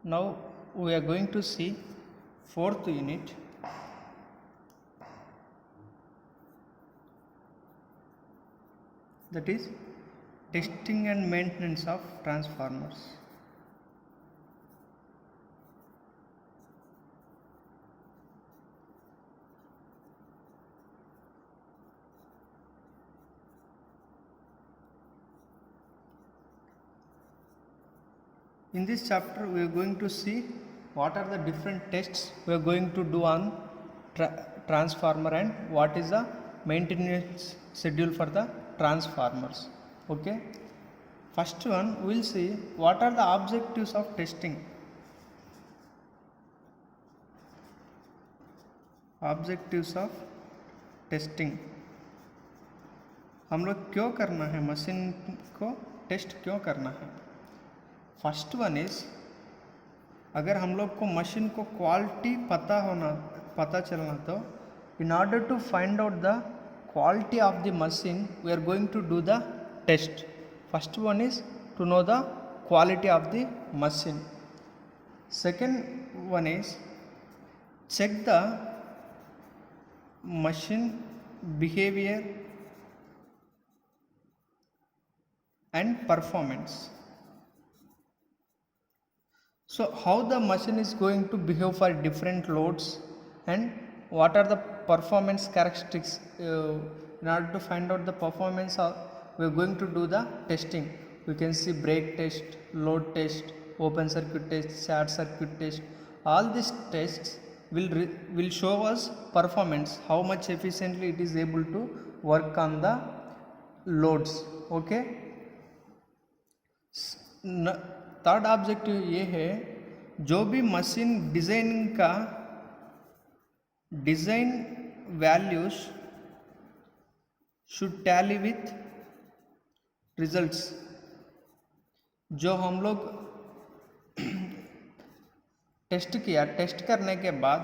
Now we are going to see fourth unit. That is testing and maintenance of transformers. In this chapter we are going to see what are the different tests we are going to do on transformer and what is the maintenance schedule for the transformers. Okay, first one we will see what are the objectives of testing. Objectives of testing, हम लोग क्यों करना है machine को test क्यों करना है. First one is, अगर हम लोग को मशीन को क्वालिटी पता चलना तो in order to find out the quality of the machine we are going to do the test. First one is to know the quality of the machine. Second one is check the machine behavior and performance. So how the machine is going to behave for different loads and what are the performance characteristics. In order to find out the performance, we are going to do the testing. We can see brake test, load test, open circuit test, short circuit test. All these tests will show us performance, how much efficiently it is able to work on the loads. Okay. Third objective ये है, जो भी machine designing का design values should tally with results. जो हम लोग test किया, test करने के बाद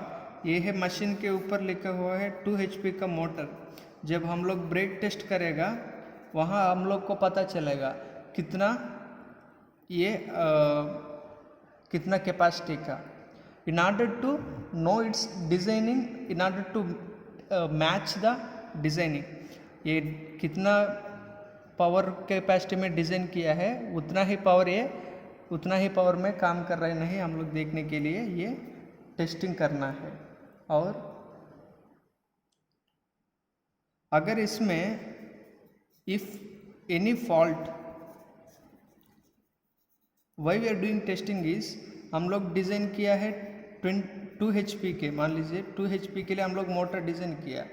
ये है मशीन के ऊपर लिखा हुआ है 2 HP का मोटर. जब हम लोग ब्रेक टेस्ट करेगा वहाँ हम लोग को पता चलेगा कितना कैपेसिटी का. In order to know its designing, in order to match the designing, ये कितना पावर कैपेसिटी में डिज़ाइन किया है उतना ही पावर में काम कर रहा है नहीं, हम लोग देखने के लिए ये टेस्टिंग करना है. और अगर इसमें if any fault, why we are doing testing is, हम लोग डिज़ाइन किया है 2 HP के, मान लीजिए 2 HP के लिए हम लोग मोटर डिज़ाइन किया.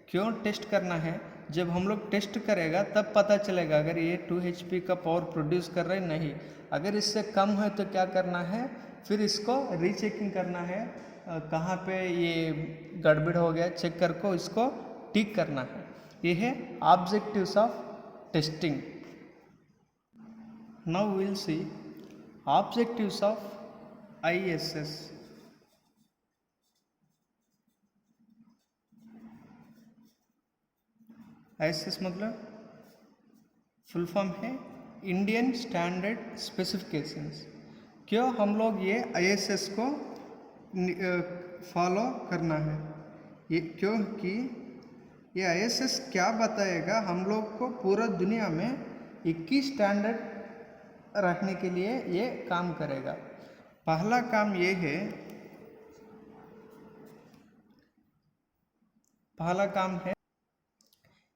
क्यों टेस्ट करना है? जब हम लोग टेस्ट करेगा तब पता चलेगा अगर ये 2 HP का पावर प्रोड्यूस कर रहा है नहीं. अगर इससे कम है तो क्या करना है, फिर इसको रीचेकिंग करना है, कहाँ पे ये गड़बड़ हो गया चेक करके इसको ठीक करना है. ये है objectives of testing. Now we will see objectives of ISS. ISS मतलब फुल फॉर्म है इंडियन स्टैंडर्ड स्पेसिफिकेशंस. क्यों हम लोग ये ISS को फॉलो करना है? ये क्योंकि ये ISS क्या बताएगा, हम लोग को पूरा दुनिया में 21 स्टैंडर्ड रखने के लिए ये काम करेगा. पहला काम ये है,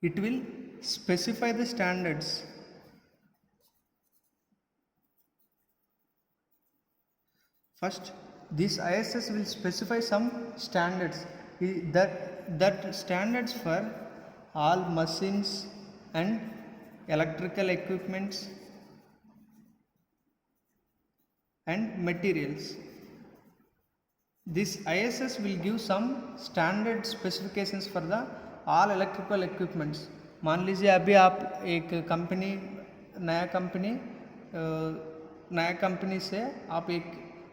it will specify the standards. First this ISS will specify some standards that standards for all machines and electrical equipments and materials. This ISS will give some standard specifications for the all electrical equipments. मान लीजिए अभी आप एक नया company से आप एक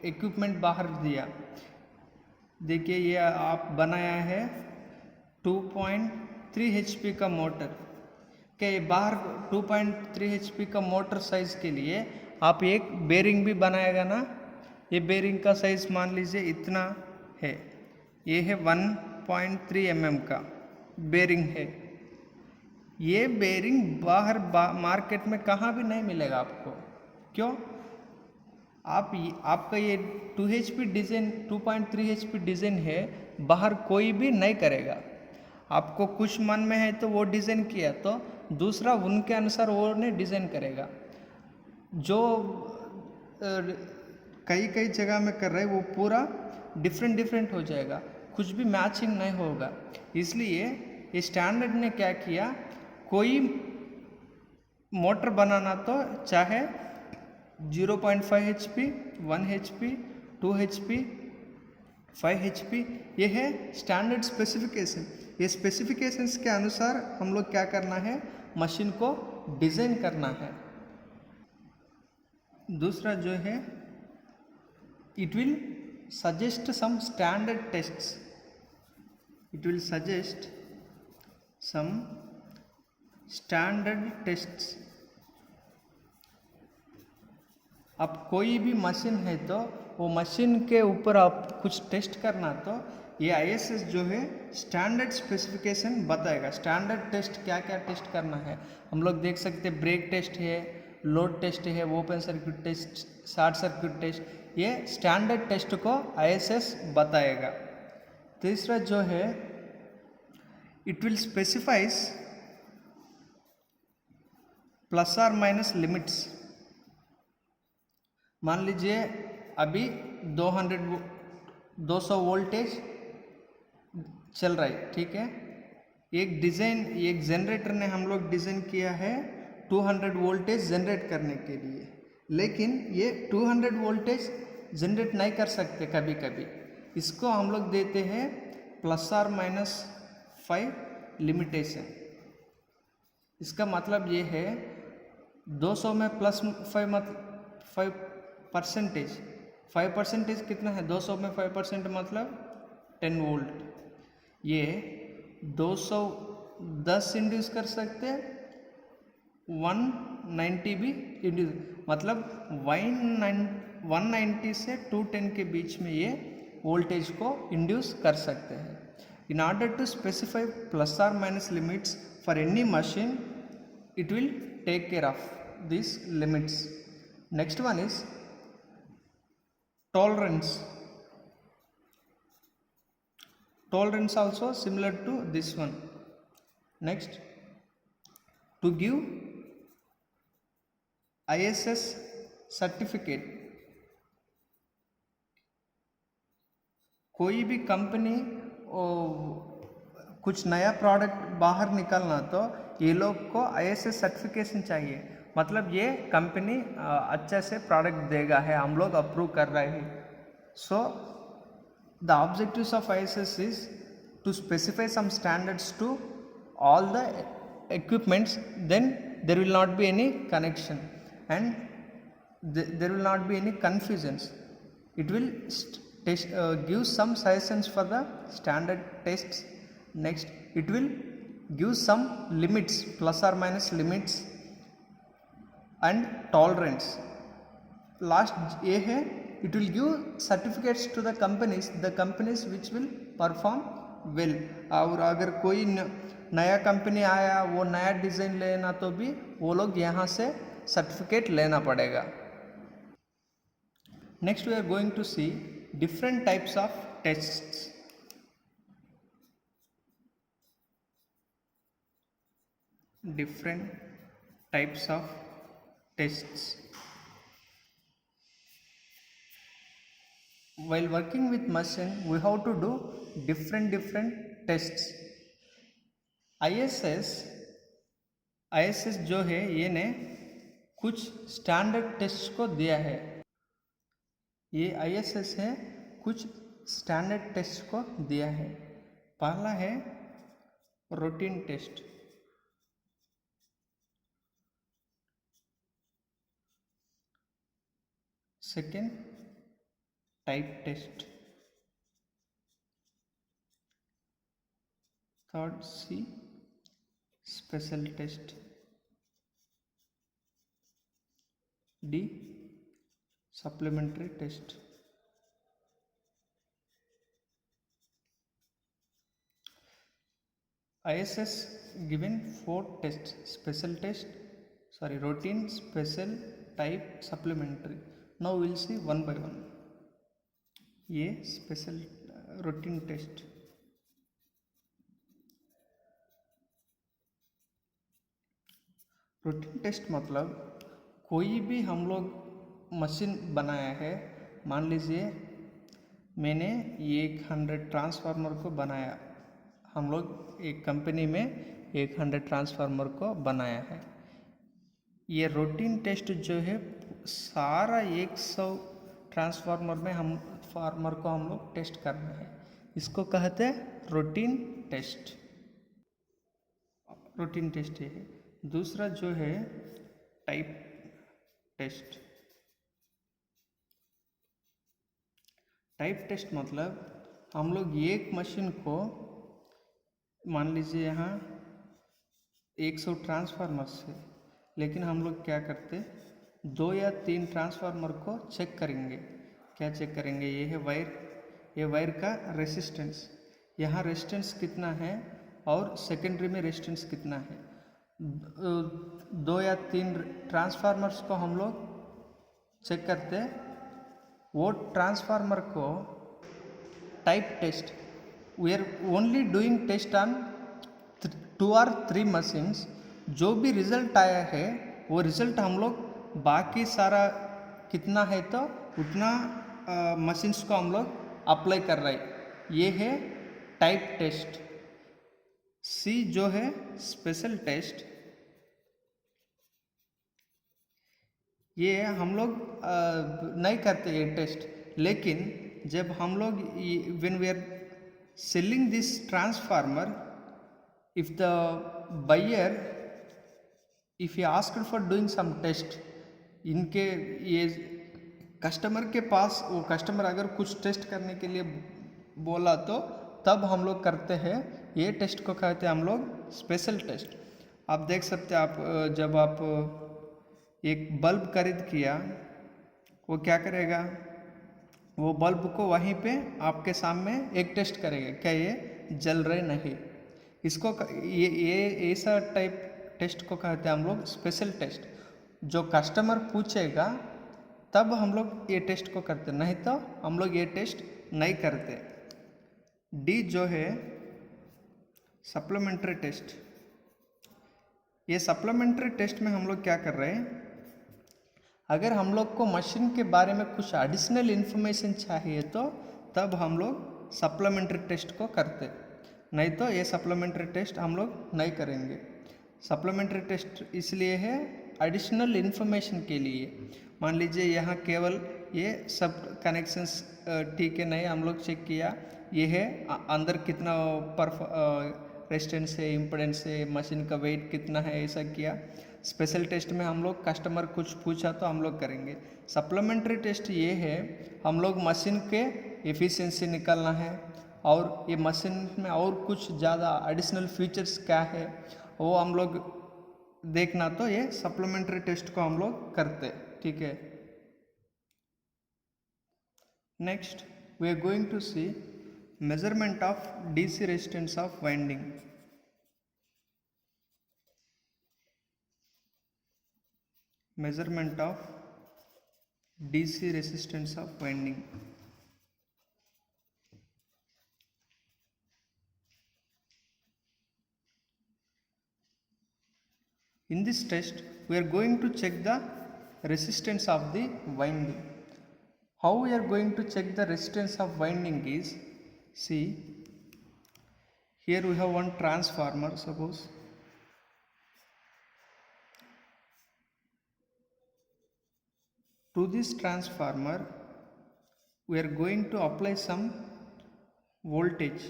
equipment बाहर दिया. देखिए ये आप बनाया है 2.3 HP का मोटर के, बाहर 2.3 HP का मोटर साइज के लिए आप एक बेरिंग भी बनाएगा ना, ये बेरिंग का साइज मान लीजिए इतना है, ये है 1.3 mm का बेरिंग है। ये बेरिंग बाहर मार्केट में कहाँ भी नहीं मिलेगा आपको। क्यों? आपका ये 2 HP डिज़ाइन 2.3 HP डिज़ाइन है, बाहर कोई भी नहीं करेगा। आपको कुछ मन में है तो वो डिज़ाइन किया, तो दूसरा उनके अनुसार वो ने डिज़ाइन करेगा। जो कई कई जगह में कर रहे वो पूरा डिफरेंट डिफरेंट हो जाएगा, कुछ भी मैचिंग नहीं होगा। इसलिए ये स्टैंडर्ड ने क्या किया, कोई मोटर बनाना तो चाहे 0.5 HP, 1 HP, 2 HP, 5 HP, ये है स्टैंडर्ड स्पेसिफिकेशन। ये स्पेसिफिकेशंस के अनुसार हम लोग क्या करना है, मशीन को डिज़ाइन करना है। दूसरा जो है, it will suggest some standard tests. It will suggest some standard tests. अब कोई भी मशीन है तो वो मशीन के ऊपर आप कुछ टेस्ट करना, तो ये ISS जो है स्टैंडर्ड स्पेसिफिकेशन बताएगा। स्टैंडर्ड टेस्ट क्या क्या टेस्ट करना है हम लोग देख सकते हैं। ब्रेक टेस्ट है, लोड टेस्ट है, open circuit test, short circuit test, ये स्टैंडर्ड टेस्ट को ISS बताएगा। तीसरा जो है, इट विल स्पेसिफाइज प्लस और माइनस लिमिट्स। मान लीजिए अभी 200 वोल्टेज चल रहा है, ठीक है। एक जनरेटर ने हम लोग डिज़ाइन किया है 200 वोल्टेज जनरेट करने के लिए, लेकिन ये 200 वोल्टेज जनरेट नहीं कर सकते कभी कभी। इसको हम लोग देते हैं प्लस और माइनस 5 लिमिटेशन। इसका मतलब ये है 200 में प्लस 5% कितना है, 200 में 5% मतलब 10 वोल्ट। ये 210 इंड्यूस कर सकते हैं, 190 भी इंड्यूस, मतलब 190 से 210 के बीच में ये वोल्टेज को इंड्यूस कर सकते हैं। In order to specify plus और minus limits for any machine, it will take care of these limits. Next one is tolerance. Tolerance also similar to this one. Next, to give ISS certificate, कोई भी company कुछ नया product बाहर निकलना तो ये लोग को ISS सर्टिफिकेशन चाहिए। मतलब ये कंपनी अच्छे से प्रोडक्ट देगा है, हम लोग अप्रूव कर रहे हैं। So the objectives of ISS is to specify some standards to all the equipments, then there will not be any connection and there will not be any confusions. It will give some suggestions for the standard tests. Next, it will give some limits, plus or minus limits and tolerance. Last ये है, it will give certificates to the companies which will perform well. और अगर कोई नया company आया, वो नया design लेना तो भी वो लोग यहाँ से सर्टिफिकेट लेना पड़ेगा। Next we are going to see different types of tests. Different types of tests. While working with machine, we have to do different tests. ISS जो है ये ने कुछ स्टैंडर्ड टेस्ट को दिया है। ये ISS है कुछ स्टैंडर्ड टेस्ट को दिया है। पहला है routine test, second type test, third C special test, D supplementary test. ISS given 4 tests: special test, routine, special, type, supplementary. Now we'll see one by one. ये special routine test. Routine test मतलब कोई भी हम लोग machine बनाया है, मान लीजिए मैंने ये 100 ट्रांसफार्मर को बनाया, हम लोग एक कंपनी में 100 ट्रांसफार्मर को बनाया है। ये रूटीन टेस्ट जो है सारा 100 ट्रांसफार्मर में हम लोग टेस्ट करना है, इसको कहते हैं रूटीन टेस्ट। रूटीन टेस्ट ये है। दूसरा जो है टाइप टेस्ट। टाइप टेस्ट मतलब हम लोग एक मशीन को, मान लीजिए यहाँ 100 ट्रांसफार्मर्स है, लेकिन हम लोग क्या करते, 2 या 3 ट्रांसफार्मर को चेक करेंगे। क्या चेक करेंगे? ये है वायर, ये वायर का रेसिस्टेंस, यहाँ रेजिस्टेंस कितना है और सेकेंडरी में रेजिस्टेंस कितना है। 2 या 3 ट्रांसफार्मर्स को हम लोग चेक करते, वो ट्रांसफार्मर को type test, we are only doing test on 2 और 3 मशीन्स। जो भी रिजल्ट आया है वो रिजल्ट हम लोग बाकी सारा कितना है तो उतना मशीन्स को हम लोग अप्लाई कर रहे हैं। ये है टाइप टेस्ट। सी जो है स्पेशल टेस्ट, ये हम लोग नहीं करते ये टेस्ट, लेकिन जब हम लोग when we are selling this transformer, if the buyer if you asked for doing some test, इनके ये कस्टमर के पास, वो कस्टमर अगर कुछ टेस्ट करने के लिए बोला तो तब हम लोग करते हैं। ये टेस्ट को कहते हैं हम लोग स्पेशल टेस्ट। आप देख सकते हैं, आप जब आप एक बल्ब खरीद किया, वो क्या करेगा, वो बल्ब को वहीं पे आपके सामने एक टेस्ट करेगा, क्या ये जल रहे नहीं। इसको ये ऐसा टाइप टेस्ट को कहते हैं हम लोग स्पेशल टेस्ट। जो कस्टमर पूछेगा तब हम लोग ये टेस्ट को करते, नहीं तो हम लोग ये टेस्ट नहीं करते। डी जो है सप्लीमेंट्री टेस्ट। ये सप्लीमेंट्री टेस्ट में हम लोग क्या कर रहे हैं, अगर हम लोग को मशीन के बारे में कुछ एडिशनल इन्फॉर्मेशन चाहिए तो तब हम लोग सप्लीमेंट्री टेस्ट को करते, नहीं तो ये सप्लीमेंट्री टेस्ट हम लोग नहीं करेंगे। सप्लीमेंट्री टेस्ट इसलिए है एडिशनल इन्फॉर्मेशन के लिए। मान लीजिए यहाँ केवल ये सब कनेक्शंस ठीक है नहीं, हम लोग चेक किया, ये है अंदर कितना रेजिस्टेंस है, इम्पीडेंस है, मशीन का वेट कितना है, ऐसा किया। स्पेशल टेस्ट में हम लोग कस्टमर कुछ पूछा तो हम लोग करेंगे। सप्लीमेंट्री टेस्ट ये है हम लोग मशीन के एफिशिएंसी निकालना है, और ये मशीन में और कुछ ज़्यादा एडिशनल फीचर्स क्या है वो हम लोग देखना, तो ये सप्लीमेंट्री टेस्ट को हम लोग करते, ठीक है। Next we are going to see measurement of DC resistance of winding. measurement of DC resistance of winding. In this test we are going to check the resistance of the winding. How we are going to check the resistance of winding is, see here we have one transformer, suppose to this transformer we are going to apply some voltage.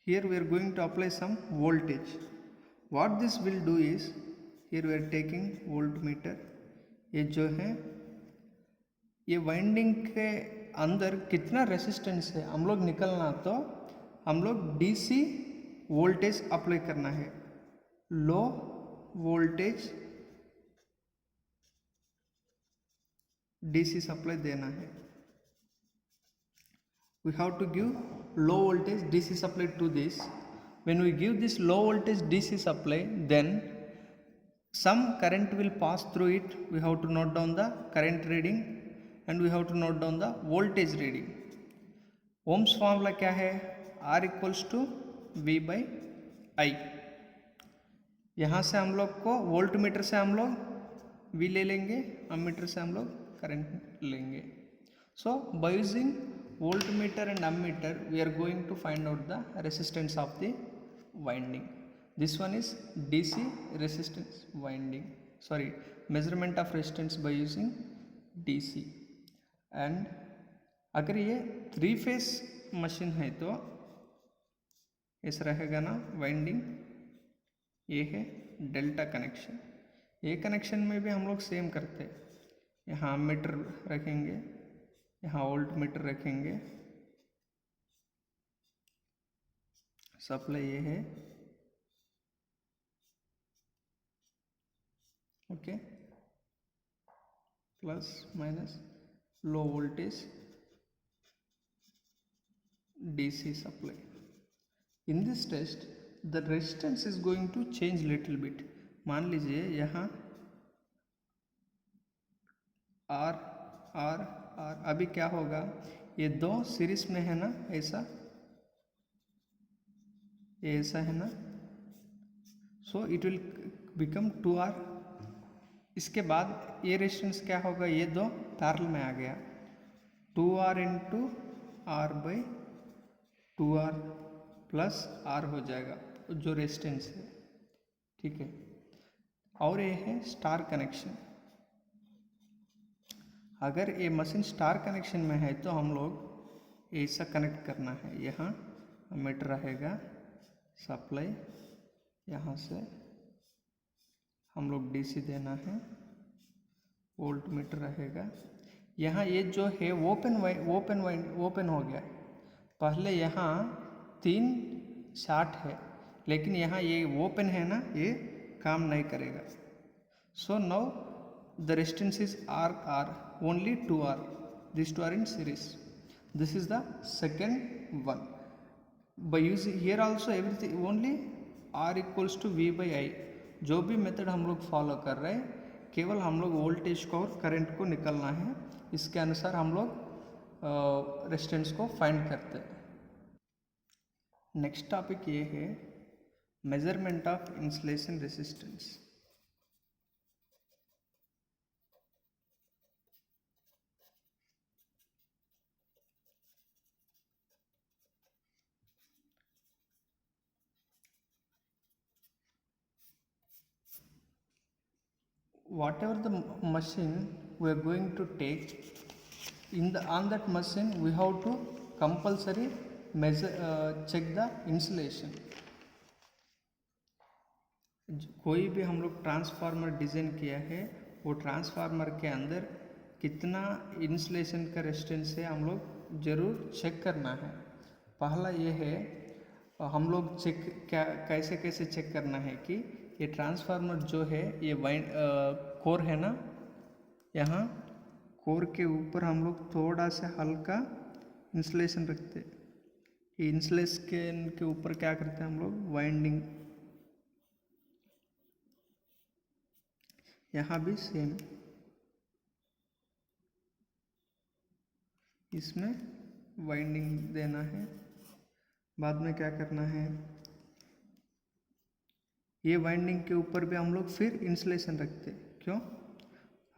Here we are going to apply some voltage. What this will do is, here we are taking voltmeter, ये जो है ये winding के अंदर कितना resistance है हम लोग निकलना, तो हम लोग डीसी वोल्टेज अप्लाई करना है, लो वोल्टेज डीसी सप्लाई देना है. We have to give low voltage DC supply to this. When we give this low voltage DC supply, then some current will pass through it. We have to note down the current reading and we have to note down the voltage reading. Ohm's formula क्या है? R equals to V by I. यहाँ से हम लोग को volt meter से हम लोग V ले लेंगे, अमीटर से हम लोग करंट लेंगे. So by using voltmeter and ammeter, we are going to find out the resistance of the winding. This one is DC resistance winding. Sorry, measurement of resistance by using DC. And अगर ये 3 face machine है तो ऐसा रहेगा ना winding. ये है delta connection. ये कनेक्शन में भी हम लोग सेम करते हैं. यहाँ मीटर रखेंगे, यहाँ वोल्ट मीटर रखेंगे. सप्लाई ये है. Okay, plus minus low voltage DC supply. In this test, the resistance is going to change little bit. मान लीजिए यहाँ R R R, अभी क्या होगा? ये दो सीरीज में है ना, ऐसा ये ऐसा है ना, so it will become 2R. इसके बाद ये रेजिस्टेंस क्या होगा? ये दो पैरेलल में आ गया, 2R into R by 2R plus R हो जाएगा जो रेजिस्टेंस है. ठीक है. और ये है स्टार कनेक्शन. अगर ये मशीन स्टार कनेक्शन में है तो हम लोग ऐसा कनेक्ट करना है. यहाँ मीटर रहेगा, सप्लाई यहाँ से हम लोग DC देना है, वोल्ट मीटर रहेगा. यहाँ ये जो है ओपन हो गया. पहले यहाँ 3 शार्ट है, लेकिन यहाँ ये ओपन है ना, ये काम नहीं करेगा. So now the resistance is R, only 2R. These two are in series. This is the second one. By using here also everything only R equals to V by I. जो भी method हम लोग follow कर रहे हैं, केवल हम लोग वोल्टेज को और करंट को निकलना है. इसके अनुसार हम लोग रेजिस्टेंस को फाइंड करते हैं. नेक्स्ट टॉपिक ये है measurement of insulation resistance. Whatever the machine we are going to take, on that machine we have to compulsory check the insulation. कोई भी हम लोग ट्रांसफार्मर डिज़ाइन किया है, वो ट्रांसफार्मर के अंदर कितना इंसुलेशन का रेजिस्टेंस है हम लोग ज़रूर चेक करना है. पहला ये है, हम लोग कैसे चेक करना है कि ये ट्रांसफार्मर जो है, ये कोर है ना, यहाँ कोर के ऊपर हम लोग थोड़ा सा हल्का इंसुलेशन रखते हैं. ये इंसुलेशन के ऊपर क्या करते हैं हम लोग? वाइंडिंग. यहाँ भी सेम, इसमें वाइंडिंग देना है. बाद में क्या करना है? ये वाइंडिंग के ऊपर भी हम लोग फिर इंसुलेशन रखते. क्यों?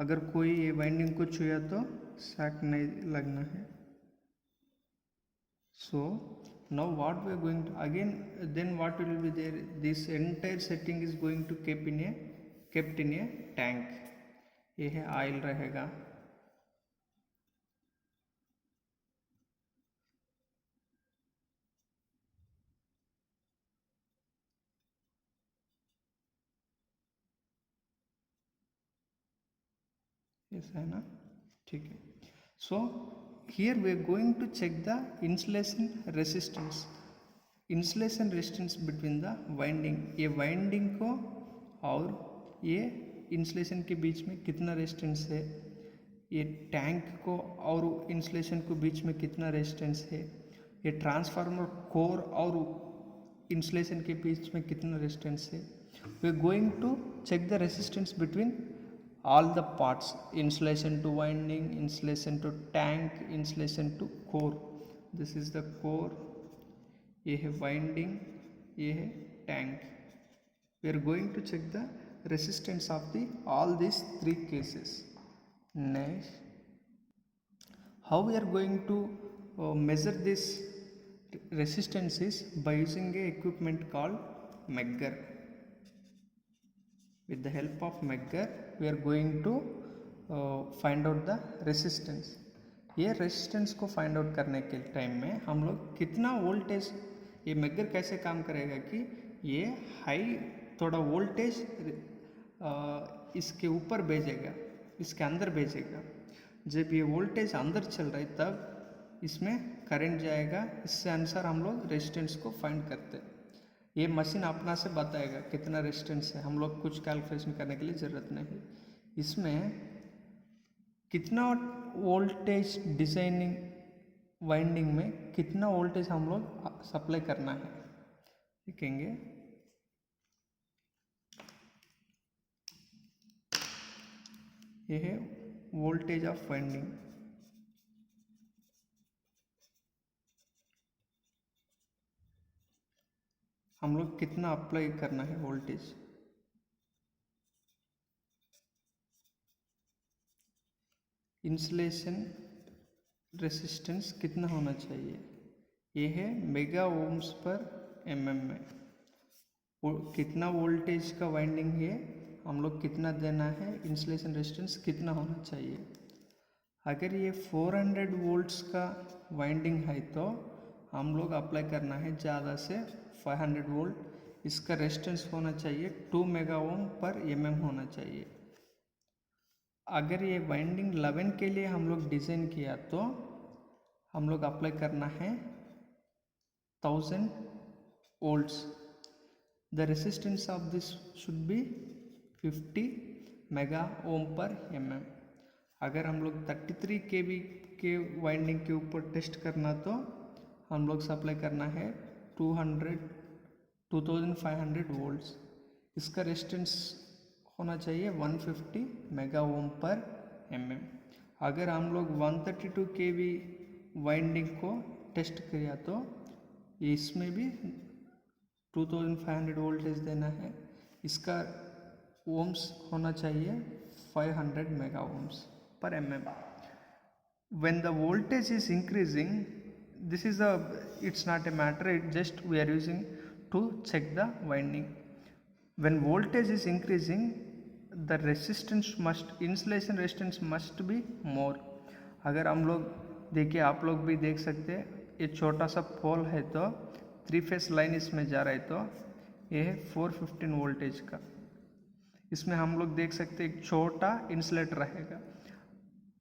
अगर कोई ये वाइंडिंग को छुआ तो शॉक नहीं लगना है. So now what we are going to again, then what will be there? This entire setting is going to kept in a tank. ये है ऑयल रहेगा. ऐसा है ना? ठीक है. So here we are going to check the insulation resistance. Insulation resistance between the winding. ये winding को और ये इंसुलेशन के बीच में कितना रेजिस्टेंस है, ये टैंक को और इंसुलेशन को बीच में कितना रेजिस्टेंस है, ये ट्रांसफार्मर कोर और इंसुलेशन के बीच में कितना रेजिस्टेंस है. We are going to check the resistance between all the parts, insulation to winding, insulation to tank, insulation to core. This is the core, ये है winding, ये है tank. We are going to check the resistance of the all these three cases. Next, how we are going to measure this resistance is by using a equipment called Megger. With the help of Megger we are going to find out the resistance. ये resistance को find out करने के time में हम लोग कितना voltage, ये megger कैसे काम करेगा कि ये हाई थोड़ा वोल्टेज इसके ऊपर भेजेगा, इसके अंदर भेजेगा. जब ये वोल्टेज अंदर चल रहा है तब इसमें करंट जाएगा. इससे अनुसार हम लोग रेजिस्टेंस को फाइंड करते हैं. ये मशीन अपना से बताएगा कितना रेजिस्टेंस है, हम लोग कुछ कैलकुलेशन करने के लिए ज़रूरत नहीं. इसमें कितना वोल्टेज डिजाइनिंग वाइंडिंग में कितना वोल्टेज हम लोग सप्लाई करना है देखेंगे. ये है वोल्टेज ऑफ वाइंडिंग. हम लोग कितना अप्लाई करना है वोल्टेज. इंसुलेशन रेसिस्टेंस कितना होना चाहिए, ये है मेगा ओम्स पर mm में. कितना वोल्टेज का वाइंडिंग है, हम लोग कितना देना है, इंसुलेशन रेजिस्टेंस कितना होना चाहिए. अगर ये 400 वोल्ट्स का वाइंडिंग है तो हम लोग अप्लाई करना है ज़्यादा से 500 वोल्ट. इसका रेजिस्टेंस होना चाहिए 2 मेगा ओम पर mm होना चाहिए. अगर ये वाइंडिंग 11 के लिए हम लोग डिज़ाइन किया तो हम लोग अप्लाई करना है 1000 volts. The resistance of this should be 50 mega ohm पर mm. अगर हम लोग 33 kV के वाइंडिंग के ऊपर टेस्ट करना तो हम लोग सप्लाई करना है 2500 वोल्ट्स. इसका रेजिस्टेंस होना चाहिए 150 मेगा ओम पर mm. अगर हम लोग 132 kV वाइंडिंग को टेस्ट किया तो इसमें भी 2500 वोल्टेज देना है. इसका ओम्स होना चाहिए 500 mega ohms per mm. When the voltage is increasing, this is it's not a matter, it just we are using to check the winding. When voltage is increasing, the resistance must, insulation resistance must be more. अगर हम लोग देखिए, आप लोग भी देख सकते हैं, ये छोटा सा पोल है तो 3 फेस लाइन इसमें जा रहा है तो ये है 415 वोल्टेज का. इसमें हम लोग देख सकते हैं एक छोटा इंसुलेटर रहेगा.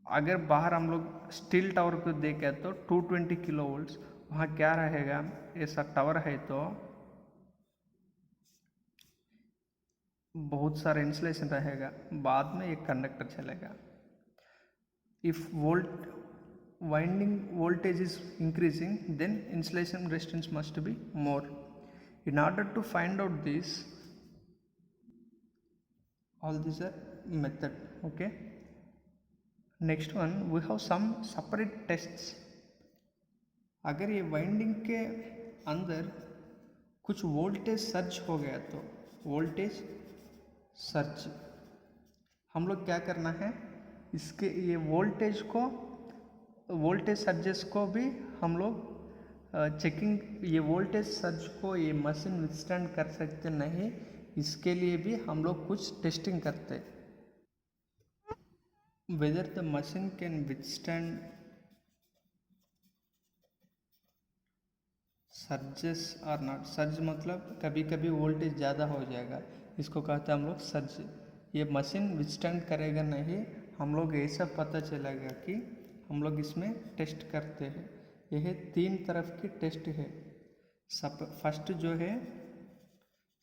अगर बाहर हम लोग स्टील टावर को देखें तो 220 किलो वोल्ट्स, वहाँ क्या रहेगा, ऐसा टावर है तो बहुत सारा इंसुलेशन रहेगा, बाद में एक कंडक्टर चलेगा. If winding voltage is increasing then insulation resistance must be more. In order to find out this, all these are method. Okay, next one we have some separate tests. अगर ये winding के अंदर कुछ voltage surge हो गया तो voltage surge हम लोग क्या करना है, इसके ये वोल्टेज सर्जेस को भी हम लोग चेकिंग, ये वोल्टेज सर्ज को ये मशीन विथस्टैंड कर सकते नहीं, इसके लिए भी हम लोग कुछ टेस्टिंग करते हैं. Whether the machine can withstand surges और नॉट. सर्ज मतलब कभी कभी वोल्टेज ज़्यादा हो जाएगा, इसको कहते हैं हम लोग सर्ज. ये मशीन विथस्टैंड करेगा नहीं, हम लोग ऐसा पता चलेगा कि हम लोग इसमें टेस्ट करते हैं. यह 3 तरफ की टेस्ट है. फर्स्ट जो है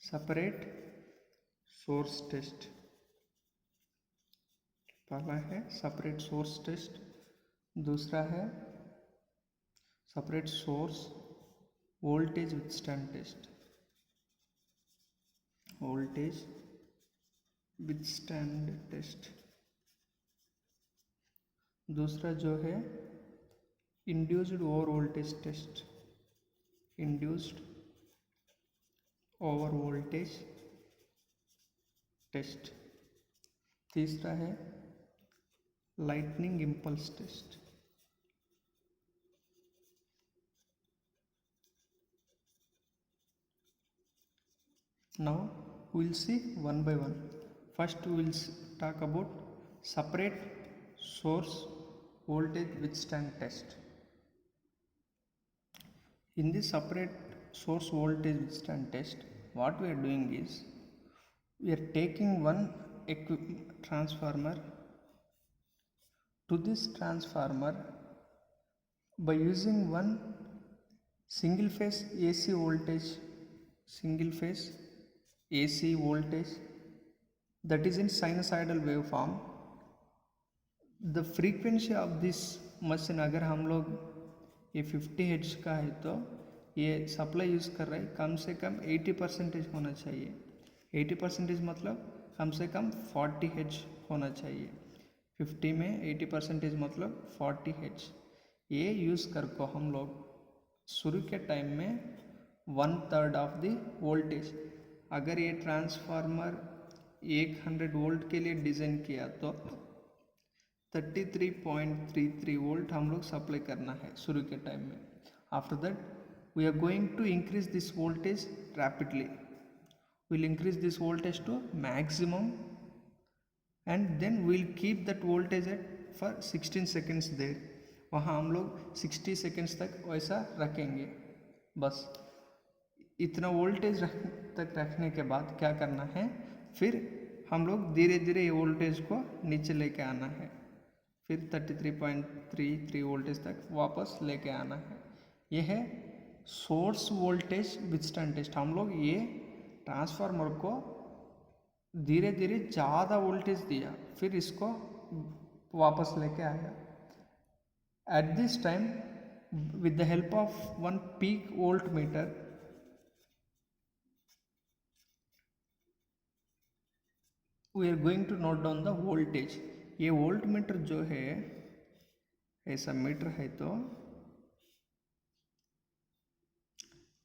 सेपरेट सोर्स टेस्ट, पहला है सेपरेट सोर्स टेस्ट, दूसरा है separate source voltage withstand test, voltage withstand test. दूसरा जो है induced over voltage test, induced over voltage test. तीसरा है lightning impulse test. Now we will see one by one. First we will talk about separate source voltage withstand test. In this separate source voltage withstand test, what we are doing is we are taking one transformer. To this transformer, by using one single phase AC voltage, that is in sinusoidal waveform. The frequency of this machine, अगर हम लोग ये 50 hertz का है तो ये supply use कर रहे हैं कम से कम 80% होना चाहिए। 80% मतलब कम से कम 40 हर्ट्ज होना चाहिए। 50 में 80% मतलब 40 हर्ट्ज। ये यूज़ कर को हम लोग शुरू के टाइम में 1/3 ऑफ द वोल्टेज, अगर ये ट्रांसफार्मर 100 वोल्ट के लिए डिज़ाइन किया तो 33.33 वोल्ट हम लोग सप्लाई करना है शुरू के टाइम में। After that we are going to increase this voltage rapidly, will increase this voltage to maximum and then will keep that voltage at for 16 seconds there. वहाँ हम लोग 60 सेकेंड्स तक वैसा रखेंगे। बस इतना वोल्टेज तक रखने के बाद क्या करना है, फिर हम लोग धीरे धीरे ये वोल्टेज को नीचे लेके आना है, फिर 33.33 वोल्टेज तक वापस लेके आना है। यह है सोर्स वोल्टेज विथस्टैंड टेस्ट। हम लोग ये ट्रांसफार्मर को धीरे धीरे ज़्यादा वोल्टेज दिया, फिर इसको वापस लेके आया। At this time with the help of one peak volt meter, we are going to note down the voltage. ये वोल्ट मीटर जो है ऐसा मीटर है तो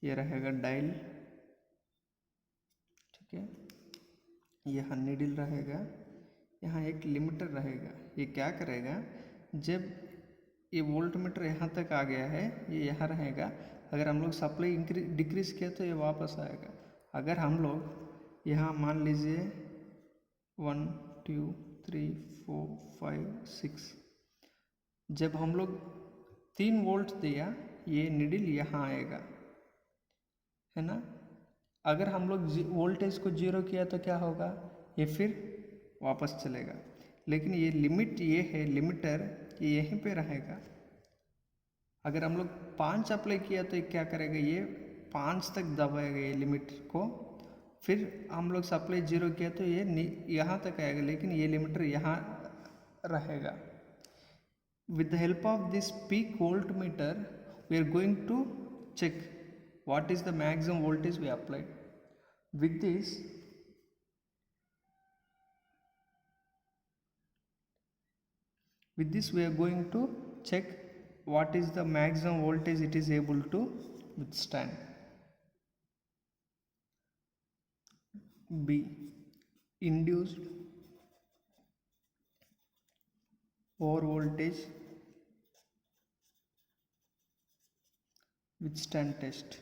ये रहेगा डायल, ठीक है। यहाँ नीडल रहेगा, यहाँ एक लिमिटर रहेगा। ये क्या करेगा, जब ये वोल्ट मीटर यहाँ तक आ गया है ये यहाँ रहेगा। अगर हम लोग सप्लाई डिक्रीज किया तो ये वापस आएगा। अगर हम लोग यहाँ मान लीजिए 1 2 3 4 5 6, जब हम लोग 3 वोल्ट दिया ये निडल यहाँ आएगा, है ना। अगर हम लोग वोल्टेज को 0 किया तो क्या होगा, ये फिर वापस चलेगा। लेकिन ये लिमिट ये है लिमिटर, ये यहीं पे रहेगा। अगर हम लोग 5 अप्लाई किया तो ये क्या करेगा, ये 5 तक दबाएगा ये लिमिट को। फिर हम लोग सप्लाई 0 किया तो ये यहाँ तक आएगा, लेकिन ये लिमिटर यहाँ रहेगा। With the help of this peak volt meter we are going to check what is the maximum voltage we applied. With this we are going to check what is the maximum voltage it is able to withstand. B, induced over voltage withstand test.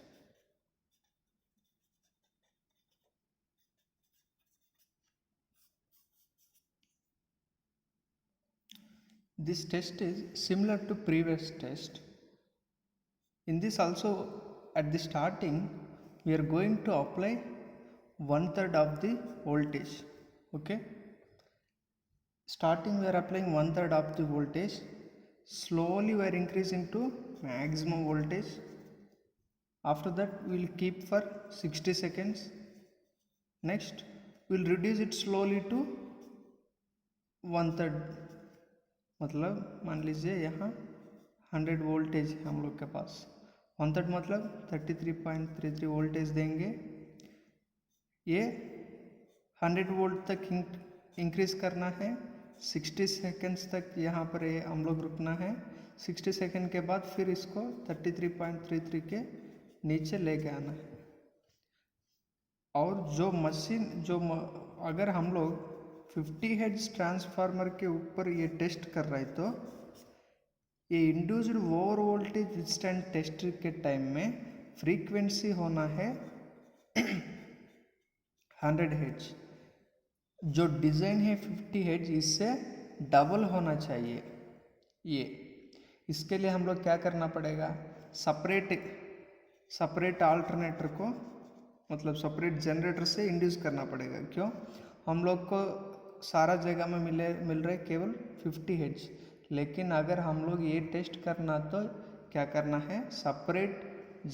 This test is similar to previous test. In this also, at the starting we are going to apply 1/3 of the voltage. Okay, starting we are applying 1/3 of the voltage. Slowly we are increasing to maximum voltage. After that we will keep for 60 seconds. Next we will reduce it slowly to 1/3, मतलब मान लीजिए यहाँ 100 voltage है हम लोग के पास, 1/3 मतलब 33.33 voltage देंगे। ये 100 वोल्ट तक इंक्रीज करना है, 60 सेकेंड्स तक यहाँ पर ये हम लोग रुकना है। 60 सेकेंड के बाद फिर इसको 33.33 के नीचे लेके आना है। और जो मशीन अगर हम लोग 50 हर्ट्ज ट्रांसफार्मर के ऊपर ये टेस्ट कर रहे तो ये induced over voltage withstand test के टाइम में फ्रीक्वेंसी होना है 100 हर्ट्ज। जो डिज़ाइन है 50 हर्ट्ज, इससे डबल होना चाहिए ये। इसके लिए हम लोग क्या करना पड़ेगा, सेपरेट अल्टरनेटर को, मतलब सेपरेट जनरेटर से इंड्यूस करना पड़ेगा। क्यों, हम लोग को सारा जगह में मिल रहे केवल 50 हर्ट्ज, लेकिन अगर हम लोग ये टेस्ट करना तो क्या करना है, सेपरेट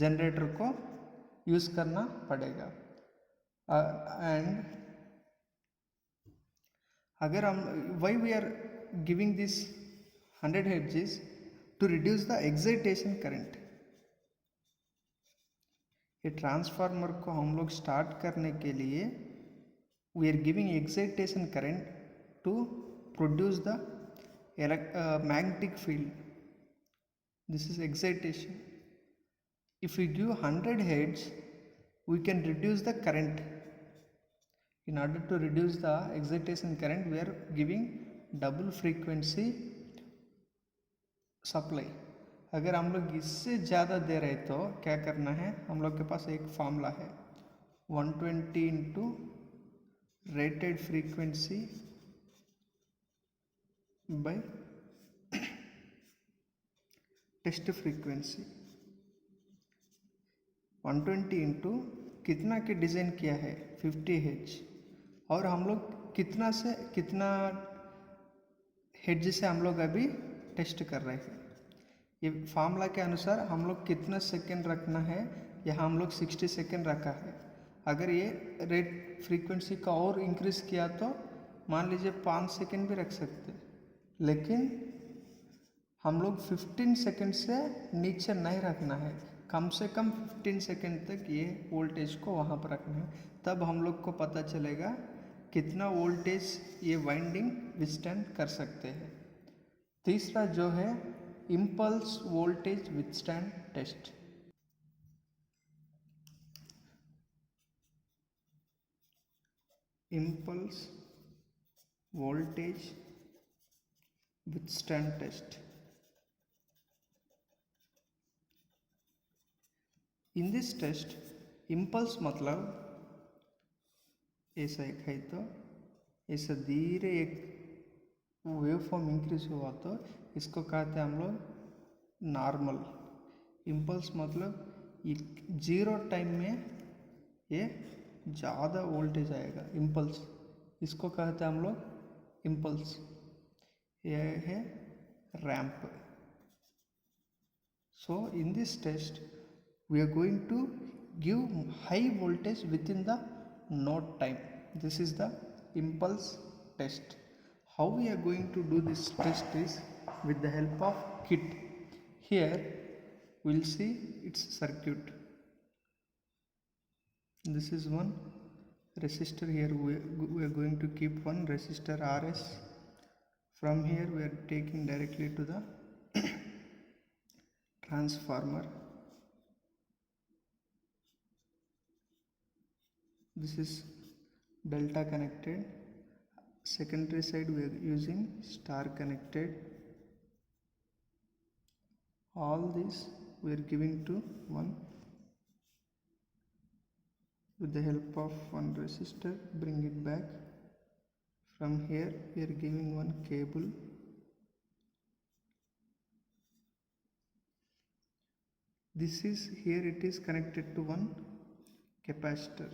जनरेटर को यूज़ करना पड़ेगा। एंड अगर हम why we are giving this 100 hertz to reduce the excitation current. ये ट्रांसफार्मर को हम लोग स्टार्ट करने के लिए we are giving excitation current to produce the magnetic field. This is excitation. If we give 100 hertz, we can reduce the current. In order to reduce the excitation current, we are giving double frequency supply. अगर हम लोग इससे ज़्यादा दे रहे तो क्या करना है, हम लोग के पास एक फार्मूला है 120 into rated frequency by test frequency. 120 into कितना के डिज़ाइन किया है 50 हर्ट्ज, और हम लोग कितना हर्ट्ज से हम लोग अभी टेस्ट कर रहे हैं। ये फार्मूला के अनुसार हम लोग कितना सेकेंड रखना है, यहाँ हम लोग 60 सेकेंड रखा है। अगर ये रेट फ्रीक्वेंसी का और इंक्रीज़ किया तो मान लीजिए 5 सेकेंड भी रख सकते, लेकिन हम लोग 15 सेकेंड से नीचे नहीं रखना है। कम से कम 15 सेकेंड तक ये वोल्टेज को वहाँ पर रखना है, तब हम लोग को पता चलेगा कितना वोल्टेज ये वाइंडिंग विथस्टैंड कर सकते हैं। तीसरा जो है impulse voltage withstand test. Impulse voltage withstand test. In this test impulse मतलब ऐसा एक है तो ऐसा धीरे एक वेव फॉर्म इंक्रीज हुआ तो इसको कहते हैं हम लोग नॉर्मल। इम्पल्स मतलब जीरो टाइम में ये ज़्यादा वोल्टेज आएगा, इम्पल्स, इसको कहते हैं हम लोग इम्पल्स। ये है ramp. So in this test we are going to give high voltage within the no time. This is the impulse test. How we are going to do this test is with the help of kit. Here we will see its circuit. This is one resistor. Here we are going to keep one resistor RS. From here we are taking directly to the transformer. This is delta connected. Secondary side we are using star connected. All these we are giving to one. With the help of one resistor, bring it back. From here we are giving one cable. This is here, it is connected to one capacitor.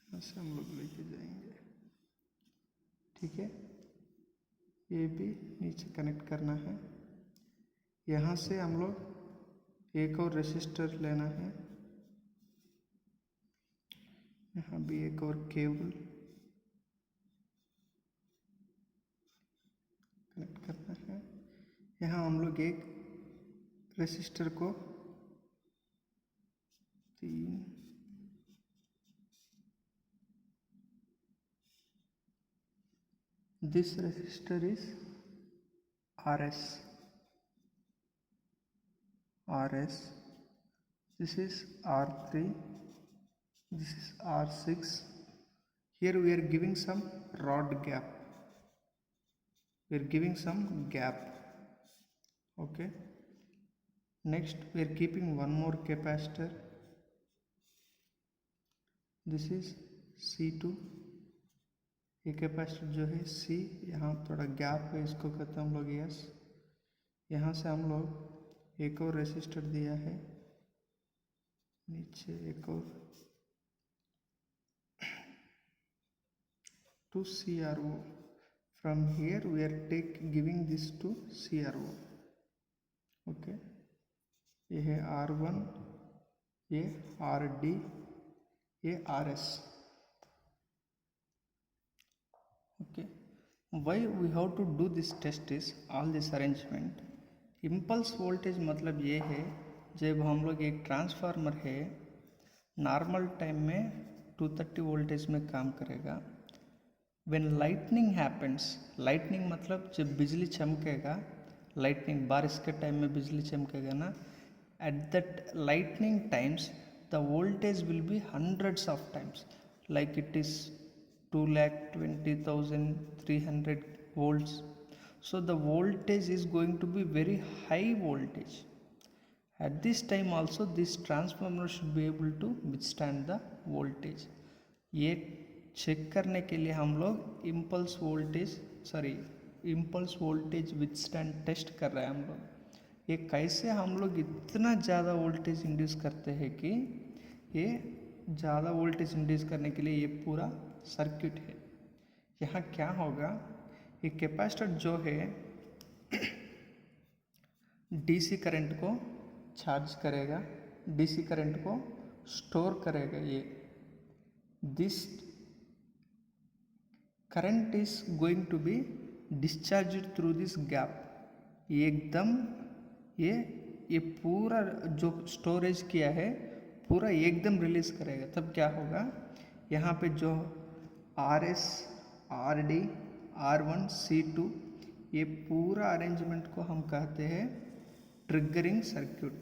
ऐसे हम लोग लेके जाएंगे, ठीक है। ये भी नीचे कनेक्ट करना है। यहाँ से हम लोग एक और रेसिस्टर लेना है। यहाँ भी एक और केबल कनेक्ट करना है। यहाँ हम लोग एक रेसिस्टर को 3 this resistor is RS, this is R3, this is R6. Here we are giving some rod gap, okay. Next we are keeping one more capacitor, this is C2। ये capacitor जो है C, यहाँ थोड़ा gap है, इसको कहते हैं हम लोग S। यहाँ से हम लोग एक और रेसिस्टर दिया है, नीचे एक और, to CRO। From here we are giving this to CRO, okay। ये है R1, ये RD, ये RS, okay। Why we have to do this test is all this arrangement। Impulse voltage मतलब ये है, जब हम लोग एक ट्रांसफार्मर है नॉर्मल टाइम में 230 वोल्टेज में काम करेगा। व्हेन लाइटनिंग हैपेंस, लाइटनिंग मतलब जब बिजली चमकेगा, लाइटनिंग बारिश के टाइम में बिजली चमकेगा ना, at that lightning times the voltage will be hundreds of times, like it is 2,20,300 volts। So the voltage is going to be very high voltage. At this time also this transformer should be able to withstand the voltage। ये check करने के लिए हम लोग impulse voltage withstand test कर रहे हैं हम लोग। ये कैसे हम लोग इतना ज़्यादा वोल्टेज इंड्यूस करते हैं कि ये ज़्यादा वोल्टेज इंड्यूस करने के लिए ये पूरा सर्किट है। यहाँ क्या होगा, ये कैपेसिटर जो है डीसी करंट को चार्ज करेगा, डीसी करंट को स्टोर करेगा। ये this current is going to be discharge through this gap. एकदम ये पूरा जो स्टोरेज किया है पूरा एकदम रिलीज करेगा। तब क्या होगा, यहाँ पे जो RS, RD, R1, C2 ये पूरा अरेंजमेंट को हम कहते हैं ट्रिगरिंग सर्किट।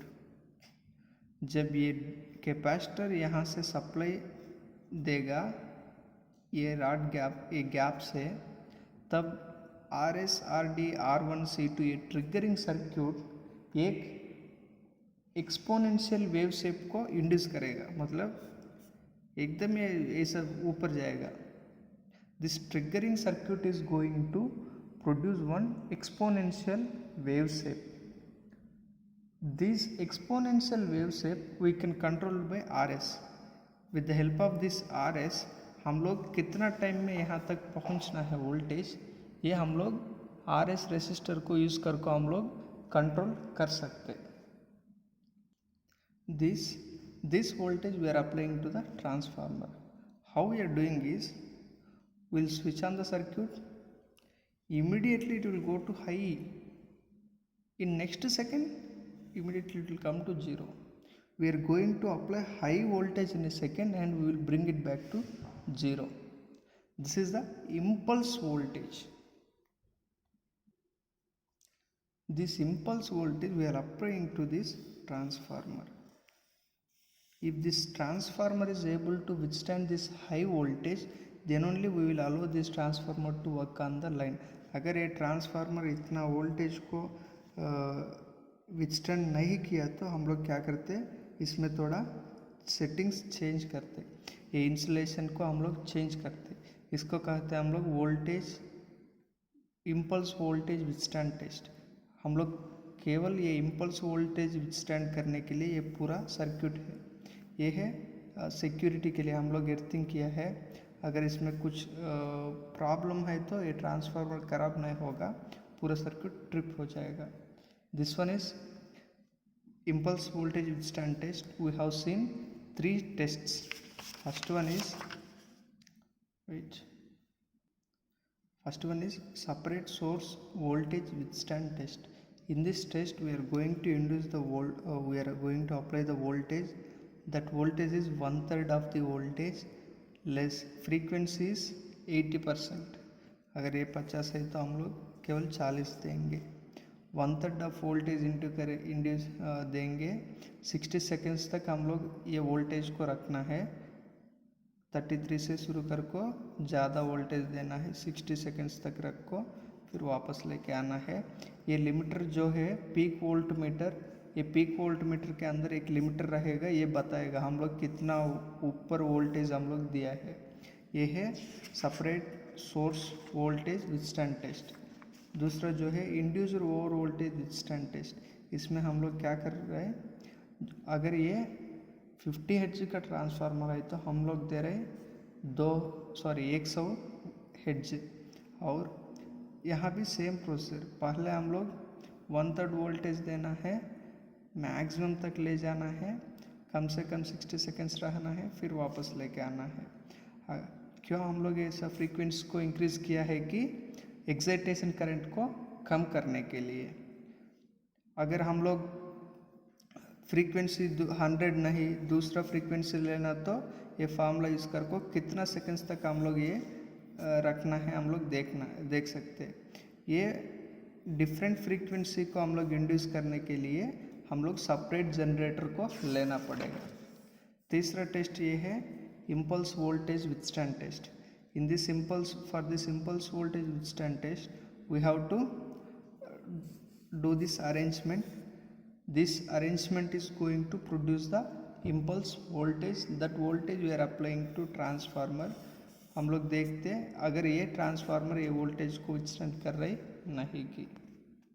जब ये कैपेसिटर यहाँ से सप्लाई देगा ये रॉड गैप, ये गैप से, तब RS, RD, R1, C2 ये ट्रिगरिंग सर्किट एक एक्सपोनेंशियल वेव शेप को इंड्यूस करेगा, मतलब एकदम ये सब ऊपर जाएगा। This triggering circuit is going to produce one exponential wave shape. This exponential wave shape we can control by RS। With the help of this RS हम लोग कितना टाइम में यहाँ तक पहुँचना है वोल्टेज, ये हम लोग RS रेसिस्टर को यूज़ करके हम लोग कंट्रोल कर सकते। This voltage we are applying to the transformer. How we are doing is, we'll switch on the circuit, immediately it will go to high, in next second immediately it will come to 0. We are going to apply high voltage in a second and we will bring it back to 0. This is the impulse voltage. This impulse voltage we are applying to this transformer. If this transformer is able to withstand this high voltage, then only we will allow this transformer to work on the line। अगर ये transformer इतना voltage को withstand नहीं किया तो हम लोग क्या करते, इसमें थोड़ा सेटिंग्स चेंज करते, ये इंसुलेशन को हम लोग चेंज करते। इसको कहते हैं हम लोग voltage, impulse voltage withstand test. हम लोग केवल ये इम्पल्स वोल्टेज विथस्टैंड करने के लिए ये पूरा सर्किट है। ये है सिक्योरिटी के लिए हम लोग एर्थिंग किया है। अगर इसमें कुछ प्रॉब्लम है तो ये ट्रांसफार्मर खराब नहीं होगा, पूरा सर्किट ट्रिप हो जाएगा। This one is impulse voltage withstand test. We have seen 3 tests। first one is wait first one is separate source voltage withstand test. In this test we are going to induce the we are going to apply the voltage. That voltage is 1/3 of the voltage, less frequency is 80%. अगर ये 50 है तो हम लोग केवल 40 देंगे. 1/3 of voltage induce देंगे. 60 seconds तक हम लोग ये वोल्टेज को रखना है. 33 से शुरू कर को ज़्यादा वोल्टेज देना है. 60 सेकेंड्स तक रखो, फिर वापस लेके आना है. ये लिमिटर जो है पीक वोल्ट मीटर, ये पीक वोल्ट मीटर के अंदर एक लिमिटर रहेगा. ये बताएगा हम लोग कितना ऊपर वोल्टेज हम लोग दिया है. ये है separate source voltage withstand test. दूसरा जो है induced over voltage withstand test. इसमें हम लोग क्या कर रहे हैं, अगर ये 50 हर्ट्ज का ट्रांसफार्मर है तो हम लोग दे रहे 100 हर्ट्ज. और यहाँ भी सेम प्रोसीजर, पहले हम लोग 1/3 वोल्टेज देना है, मैक्सिमम तक ले जाना है, कम से कम 60 सेकेंड्स रहना है, फिर वापस लेके आना है. क्यों हम लोग ऐसा फ्रीक्वेंसी को इंक्रीज़ किया है कि एक्साइटेशन करंट को कम करने के लिए. अगर हम लोग फ्रीक्वेंसी 100 नहीं दूसरा फ्रीक्वेंसी लेना तो ये फार्मूला यूज़ कर को कितना सेकेंड्स तक हम लोग ये रखना है हम लोग देख सकते हैं. ये डिफरेंट फ्रीक्वेंसी को हम लोग इंड्यूस करने के लिए हम लोग सेपरेट जनरेटर को लेना पड़ेगा. तीसरा टेस्ट ये है impulse voltage withstand test. In this impulse voltage withstand test, we have to do this arrangement. This arrangement is going to produce the impulse voltage. That voltage we are applying to transformer. हम लोग देखते हैं अगर ये transformer ये voltage को withstand कर रही नहीं की.